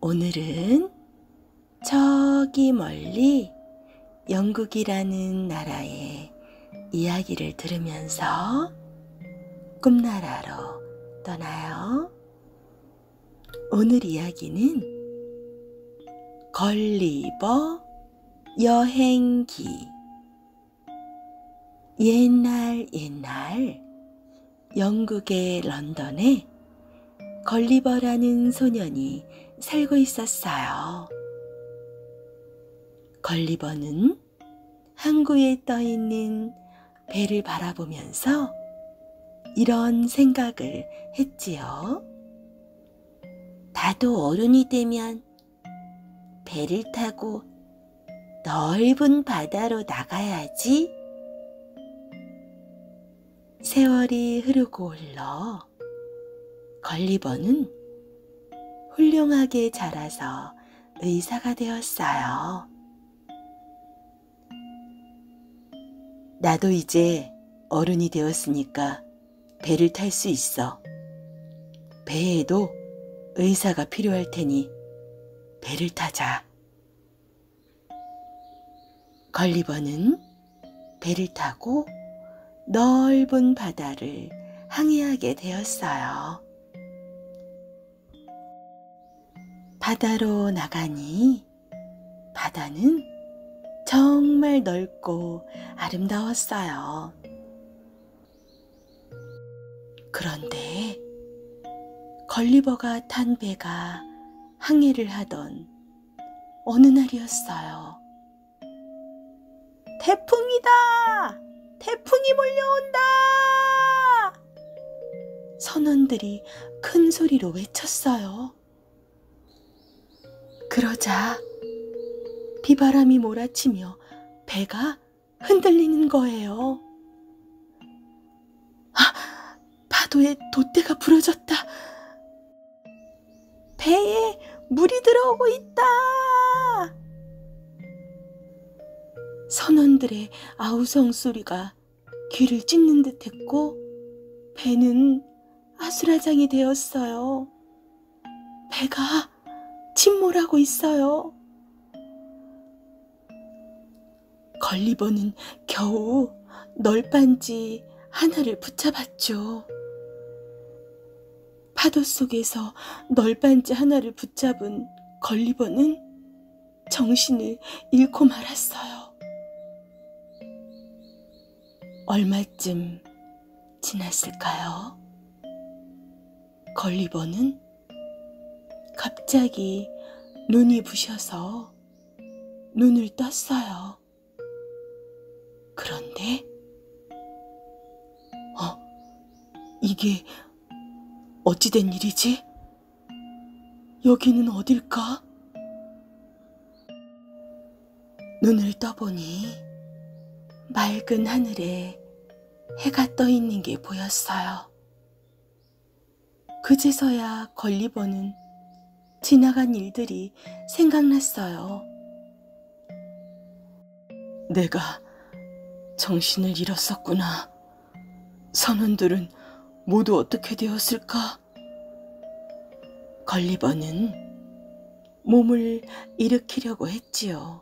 오늘은 저기 멀리 영국이라는 나라의 이야기를 들으면서 꿈나라로 떠나요. 오늘 이야기는 걸리버 여행기. 옛날 영국의 런던에 걸리버라는 소년이 살고 있었어요. 걸리버는 항구에 떠있는 배를 바라보면서 이런 생각을 했지요. 나도 어른이 되면 배를 타고 넓은 바다로 나가야지. 세월이 흐르고 흘러 걸리버는 훌륭하게 자라서 의사가 되었어요. 나도 이제 어른이 되었으니까 배를 탈 수 있어. 배에도 의사가 필요할 테니 배를 타자. 걸리버는 배를 타고 넓은 바다를 항해하게 되었어요. 바다로 나가니 바다는 정말 넓고 아름다웠어요. 그런데 걸리버가 탄 배가 항해를 하던 어느 날이었어요. 태풍이다! 태풍이 몰려온다! 선원들이 큰 소리로 외쳤어요. 그러자 비바람이 몰아치며 배가 흔들리는 거예요. 파도에 돛대가 부러졌다. 배에 물이 들어오고 있다. 선원들의 아우성 소리가 귀를 찢는 듯 했고 배는 아수라장이 되었어요. 배가 침몰하고 있어요. 걸리버는 겨우 널빤지 하나를 붙잡았죠. 파도 속에서 널빤지 하나를 붙잡은 걸리버는 정신을 잃고 말았어요. 얼마쯤 지났을까요? 걸리버는 갑자기 눈이 부셔서 눈을 떴어요. 그런데 이게 어찌된 일이지? 여기는 어딜까? 눈을 떠보니 맑은 하늘에 해가 떠 있는 게 보였어요. 그제서야 걸리버는 지나간 일들이 생각났어요. 내가 정신을 잃었었구나. 선원들은 모두 어떻게 되었을까? 걸리버는 몸을 일으키려고 했지요.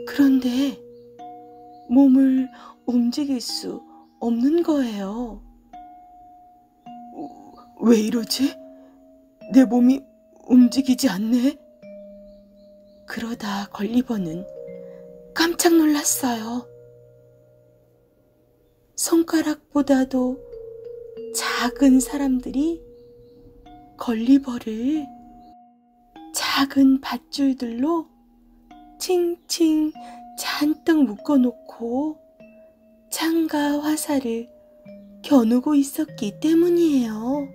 그런데 몸을 움직일 수 없는 거예요. 왜 이러지? 내 몸이 움직이지 않네? 그러다 걸리버는 깜짝 놀랐어요. 손가락보다도 작은 사람들이 걸리버를 작은 밧줄들로 칭칭 잔뜩 묶어놓고 창과 화살을 겨누고 있었기 때문이에요.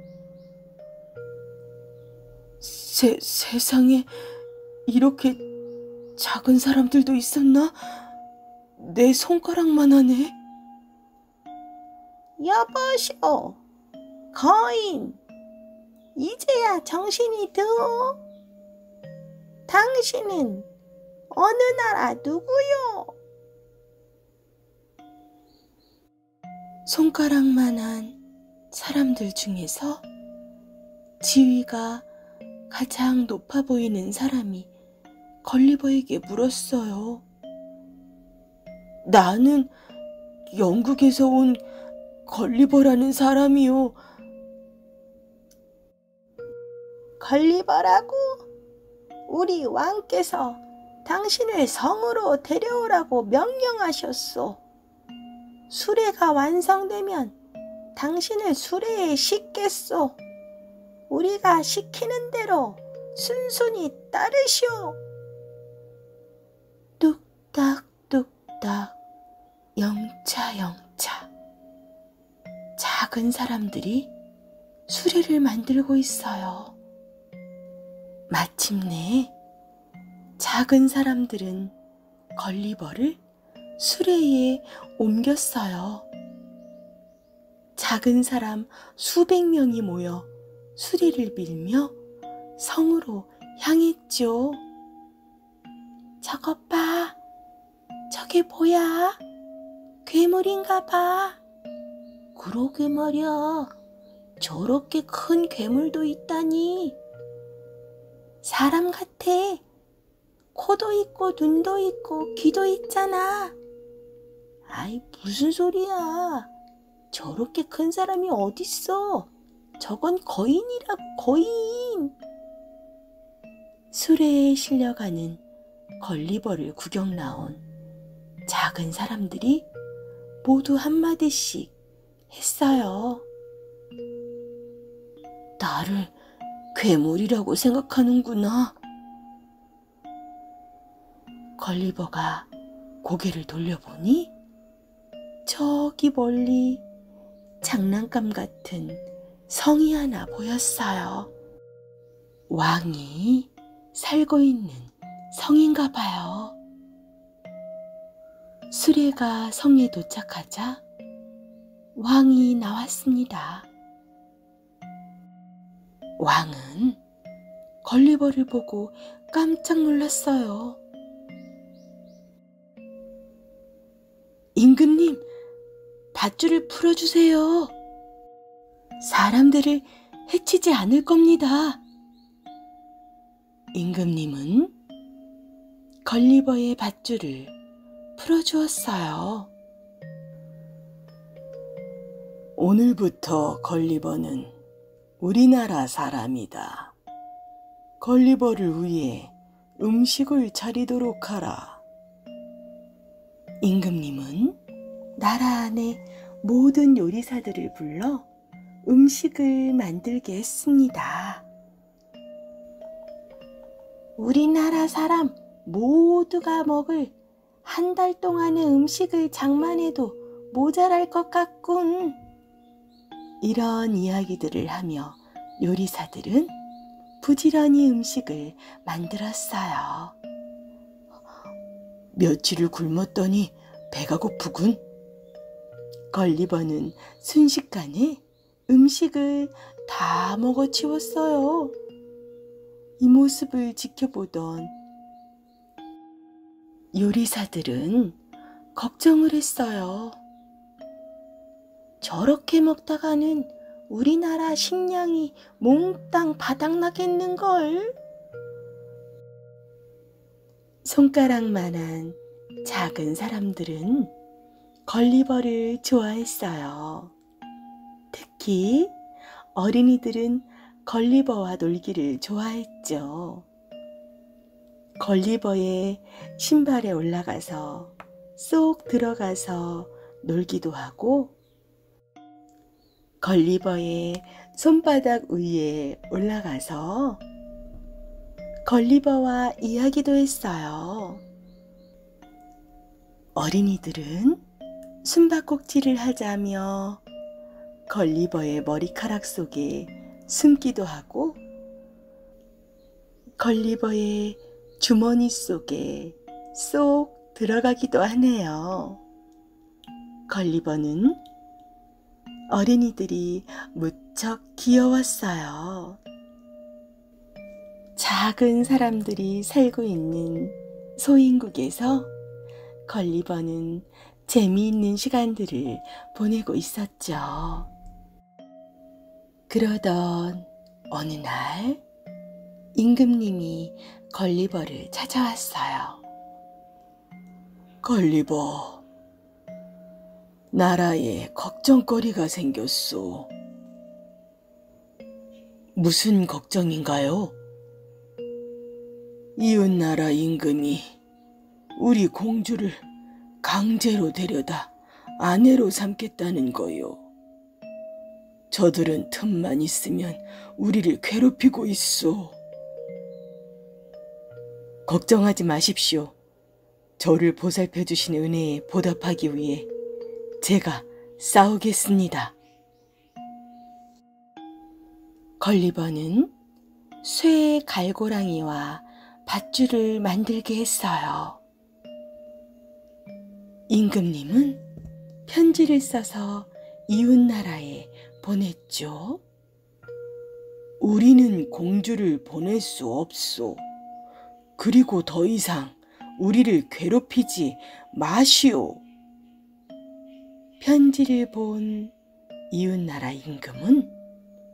세상에 이렇게 작은 사람들도 있었나? 내 손가락만 하네. 여보시오, 거인, 이제야 정신이 드? 당신은 어느 나라 누구요? 손가락만한 사람들 중에서 지위가 가장 높아 보이는 사람이 걸리버에게 물었어요. 나는 영국에서 온 걸리버라는 사람이요. 걸리버라고? 우리 왕께서 당신을 성으로 데려오라고 명령하셨소. 수레가 완성되면 당신을 수레에 싣겠소. 우리가 시키는 대로 순순히 따르시오. 뚝딱 뚝딱 영차 영차 작은 사람들이 수레를 만들고 있어요. 마침내 작은 사람들은 걸리버를 수레에 옮겼어요. 작은 사람 수백 명이 모여 수레를 밀며 성으로 향했죠. 저것 봐. 저게 뭐야? 괴물인가 봐. 그러게 말이야. 저렇게 큰 괴물도 있다니. 사람 같아. 코도 있고 눈도 있고 귀도 있잖아. 아이, 무슨 소리야. 저렇게 큰 사람이 어딨어. 저건 거인이라고, 거인. 수레에 실려가는 걸리버를 구경 나온 작은 사람들이 모두 한마디씩 했어요. 나를 괴물이라고 생각하는구나. 걸리버가 고개를 돌려보니 저기 멀리 장난감 같은 성이 하나 보였어요. 왕이 살고 있는 성인가 봐요. 수레가 성에 도착하자 왕이 나왔습니다. 왕은 걸리버를 보고 깜짝 놀랐어요. 임금님, 밧줄을 풀어주세요. 사람들을 해치지 않을 겁니다. 임금님은 걸리버의 밧줄을 풀어주었어요. 오늘부터 걸리버는 우리나라 사람이다. 걸리버를 위해 음식을 차리도록 하라. 임금님은 나라 안의 모든 요리사들을 불러 음식을 만들게 했습니다. 우리나라 사람 모두가 먹을 한 달 동안의 음식을 장만해도 모자랄 것 같군. 이런 이야기들을 하며 요리사들은 부지런히 음식을 만들었어요. 며칠을 굶었더니 배가 고프군. 걸리버는 순식간에 음식을 다 먹어치웠어요. 이 모습을 지켜보던 요리사들은 걱정을 했어요. 저렇게 먹다가는 우리나라 식량이 몽땅 바닥나겠는걸. 손가락만한 작은 사람들은 걸리버를 좋아했어요. 특히 어린이들은 걸리버와 놀기를 좋아했죠. 걸리버의 신발에 올라가서 쏙 들어가서 놀기도 하고, 걸리버의 손바닥 위에 올라가서 걸리버와 이야기도 했어요. 어린이들은 숨바꼭질을 하자며 걸리버의 머리카락 속에 숨기도 하고, 걸리버의 주머니 속에 쏙 들어가기도 하네요. 걸리버는 어린이들이 무척 귀여웠어요. 작은 사람들이 살고 있는 소인국에서 걸리버는 재미있는 시간들을 보내고 있었죠. 그러던 어느 날 임금님이 걸리버를 찾아왔어요. 걸리버, 나라에 걱정거리가 생겼소. 무슨 걱정인가요? 이웃나라 임금이 우리 공주를 강제로 데려다 아내로 삼겠다는 거요. 저들은 틈만 있으면 우리를 괴롭히고 있어. 걱정하지 마십시오. 저를 보살펴 주신 은혜에 보답하기 위해 제가 싸우겠습니다. 걸리버는 쇠의 갈고랑이와 밧줄을 만들게 했어요. 임금님은 편지를 써서 이웃나라에 보냈죠. 우리는 공주를 보낼 수 없소. 그리고 더 이상 우리를 괴롭히지 마시오. 편지를 본 이웃나라 임금은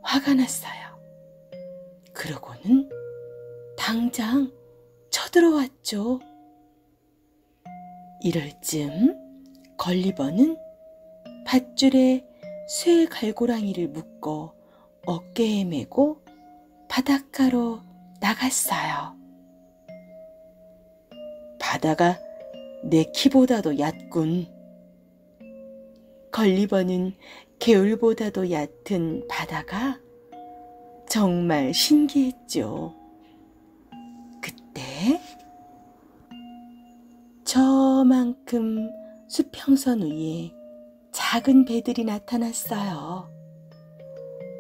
화가 났어요. 그러고는 당장 쳐들어왔죠. 이럴 쯤 걸리버는 밧줄에 쇠 갈고랑이를 묶어 어깨에 메고 바닷가로 나갔어요. 바다가 내 키보다도 얕군. 걸리버는 개울보다도 얕은 바다가 정말 신기했죠. 그때 저만큼 수평선 위에 작은 배들이 나타났어요.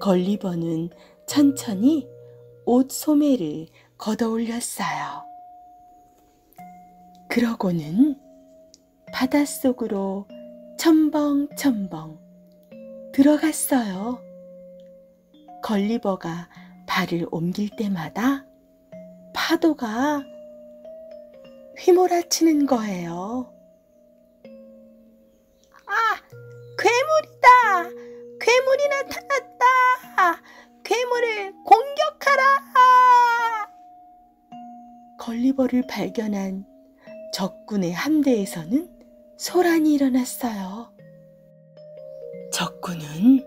걸리버는 천천히 옷 소매를 걷어 올렸어요. 그러고는 바닷속으로 첨벙첨벙 들어갔어요. 걸리버가 발을 옮길 때마다 파도가 휘몰아치는 거예요. 아, 괴물이다! 괴물이 나타났다! 괴물을 공격하라! 걸리버를 발견한 적군의 함대에서는 소란이 일어났어요. 적군은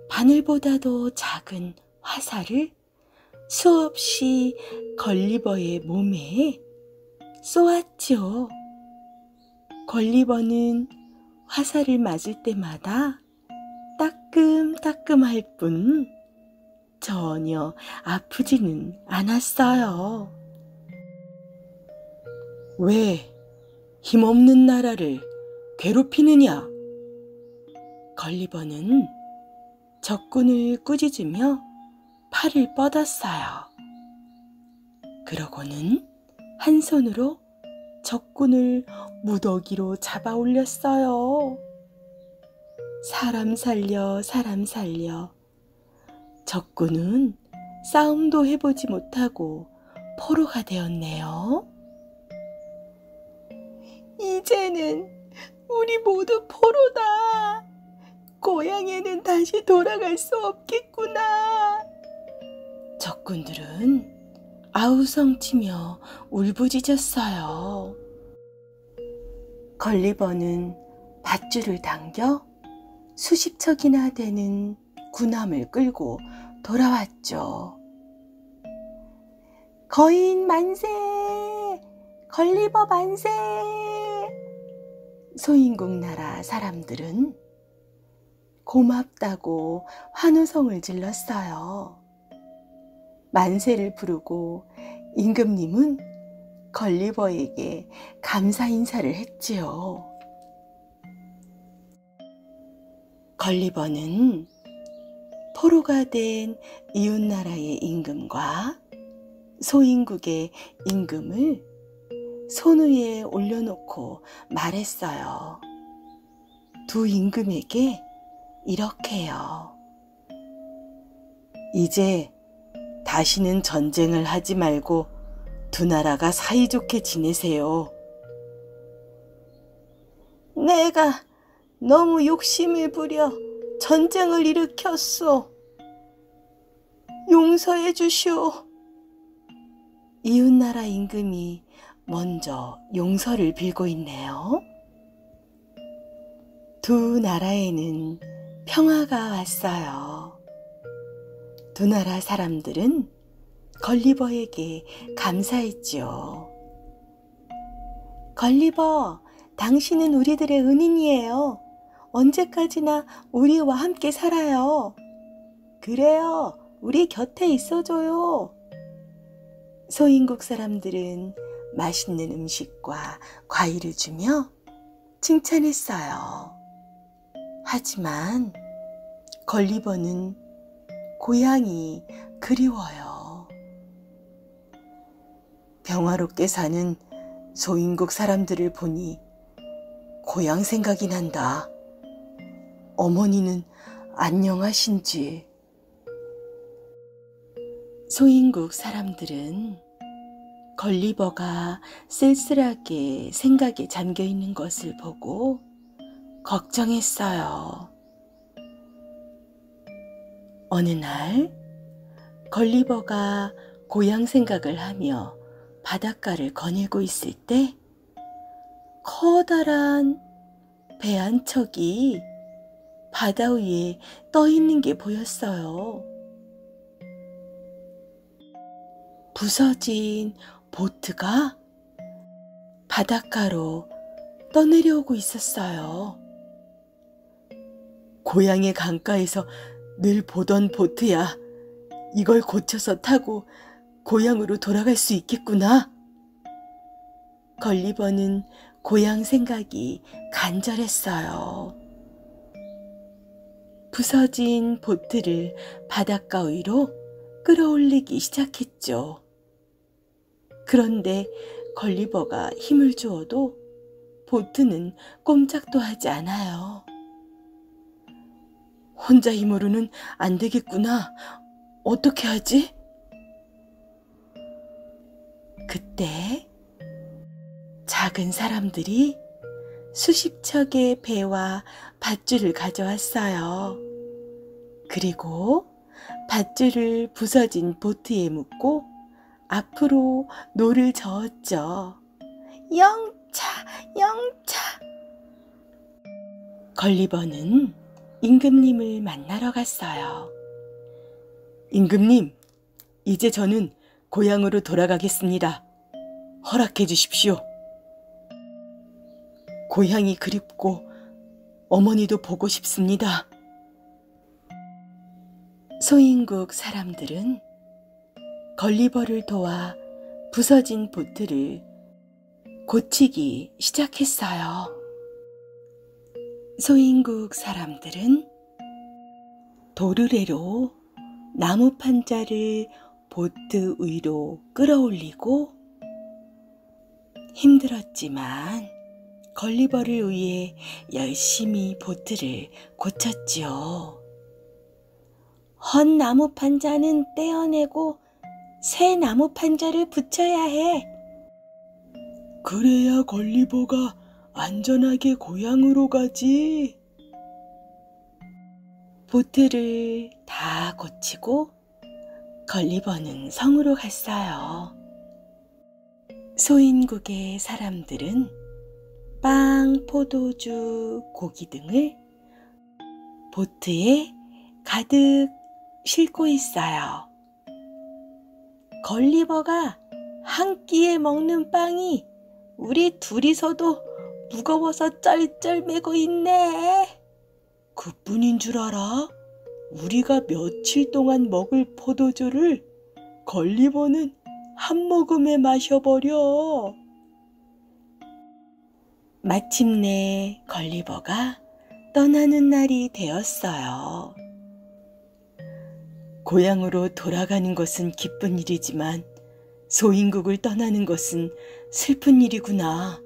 바늘보다도 작은 화살을 수없이 걸리버의 몸에 쏘았죠. 걸리버는 화살을 맞을 때마다 따끔따끔할 뿐 전혀 아프지는 않았어요. 왜 힘없는 나라를 괴롭히느냐? 걸리버는 적군을 꾸짖으며 팔을 뻗었어요. 그러고는 한 손으로 적군을 무더기로 잡아 올렸어요. 사람 살려 사람 살려. 적군은 싸움도 해보지 못하고 포로가 되었네요. 이제는 우리 모두 포로다. 고향에는 다시 돌아갈 수 없겠구나. 적군들은 아우성치며 울부짖었어요. 걸리버는 밧줄을 당겨 수십 척이나 되는 군함을 끌고 돌아왔죠. 거인 만세! 걸리버 만세! 소인국 나라 사람들은 고맙다고 환호성을 질렀어요. 만세를 부르고 임금님은 걸리버에게 감사 인사를 했지요. 걸리버는 포로가 된 이웃나라의 임금과 소인국의 임금을 손 위에 올려놓고 말했어요. 두 임금에게 이렇게요. 이제 다시는 전쟁을 하지 말고 두 나라가 사이좋게 지내세요. 내가 너무 욕심을 부려 전쟁을 일으켰소. 용서해 주시오. 이웃나라 임금이 먼저 용서를 빌고 있네요. 두 나라에는 평화가 왔어요. 두 나라 사람들은 걸리버에게 감사했지요. 걸리버, 당신은 우리들의 은인이에요. 언제까지나 우리와 함께 살아요. 그래요, 우리 곁에 있어줘요. 소인국 사람들은 맛있는 음식과 과일을 주며 칭찬했어요. 하지만 걸리버는 고향이 그리워요. 평화롭게 사는 소인국 사람들을 보니 고향 생각이 난다. 어머니는 안녕하신지. 소인국 사람들은 걸리버가 쓸쓸하게 생각에 잠겨 있는 것을 보고 걱정했어요. 어느 날 걸리버가 고향 생각을 하며 바닷가를 거닐고 있을 때 커다란 배 한 척이 바다 위에 떠 있는 게 보였어요. 부서진 보트가 바닷가로 떠내려오고 있었어요. 고향의 강가에서 늘 보던 보트야. 이걸 고쳐서 타고 고향으로 돌아갈 수 있겠구나. 걸리버는 고향 생각이 간절했어요. 부서진 보트를 바닷가 위로 끌어올리기 시작했죠. 그런데 걸리버가 힘을 주어도 보트는 꼼짝도 하지 않아요. 혼자 힘으로는 안 되겠구나. 어떻게 하지? 그때 작은 사람들이 수십 척의 배와 밧줄을 가져왔어요. 그리고 밧줄을 부서진 보트에 묶고 앞으로 노를 저었죠. 영차, 영차. 걸리버는 임금님을 만나러 갔어요. 임금님, 이제 저는 고향으로 돌아가겠습니다. 허락해 주십시오. 고향이 그립고 어머니도 보고 싶습니다. 소인국 사람들은 걸리버를 도와 부서진 보트를 고치기 시작했어요. 소인국 사람들은 도르래로 나무 판자를 보트 위로 끌어올리고 힘들었지만 걸리버를 위해 열심히 보트를 고쳤지요. 헌 나무 판자는 떼어내고 새 나무 판자를 붙여야 해. 그래야 걸리버가 안전하게 고향으로 가지. 보트를 다 고치고 걸리버는 성으로 갔어요. 소인국의 사람들은 빵, 포도주, 고기 등을 보트에 가득 싣고 있어요. 걸리버가 한 끼에 먹는 빵이 우리 둘이서도 무거워서 쩔쩔매고 있네. 그뿐인 줄 알아? 우리가 며칠 동안 먹을 포도주를 걸리버는 한 모금에 마셔버려. 마침내 걸리버가 떠나는 날이 되었어요. 고향으로 돌아가는 것은 기쁜 일이지만 소인국을 떠나는 것은 슬픈 일이구나.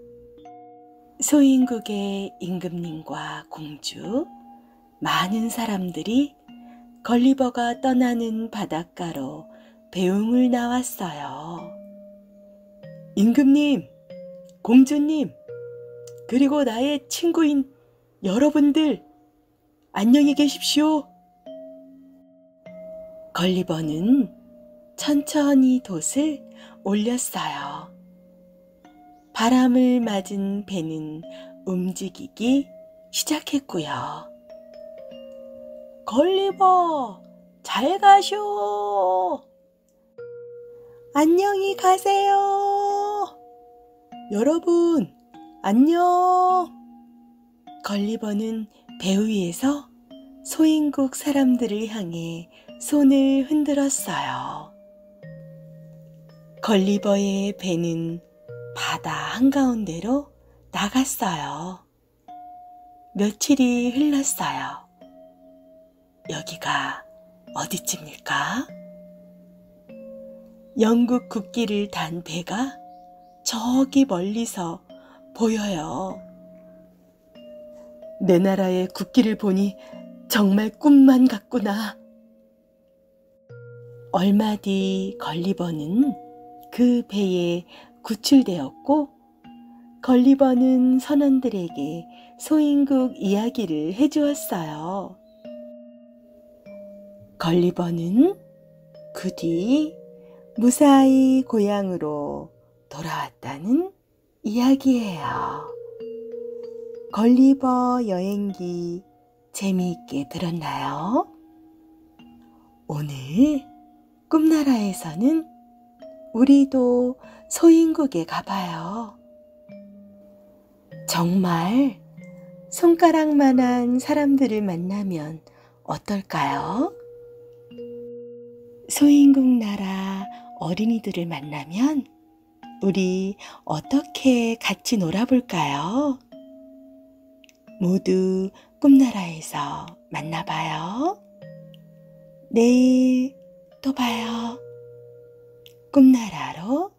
소인국의 임금님과 공주, 많은 사람들이 걸리버가 떠나는 바닷가로 배웅을 나왔어요. 임금님, 공주님, 그리고 나의 친구인 여러분들, 안녕히 계십시오. 걸리버는 천천히 돛을 올렸어요. 바람을 맞은 배는 움직이기 시작했고요. 걸리버, 잘 가쇼! 안녕히 가세요! 여러분, 안녕! 걸리버는 배 위에서 소인국 사람들을 향해 손을 흔들었어요. 걸리버의 배는 바다 한가운데로 나갔어요. 며칠이 흘렀어요. 여기가 어디쯤일까? 영국 국기를 단 배가 저기 멀리서 보여요. 내 나라의 국기를 보니 정말 꿈만 같구나. 얼마 뒤 걸리버는 그 배에 구출되었고, 걸리버는 선원들에게 소인국 이야기를 해주었어요. 걸리버는 그 뒤 무사히 고향으로 돌아왔다는 이야기예요. 걸리버 여행기 재미있게 들었나요? 오늘 꿈나라에서는 우리도 소인국에 가봐요. 정말 손가락만한 사람들을 만나면 어떨까요? 소인국 나라 어린이들을 만나면 우리 어떻게 같이 놀아볼까요? 모두 꿈나라에서 만나봐요. 내일 또 봐요. 꿈나라로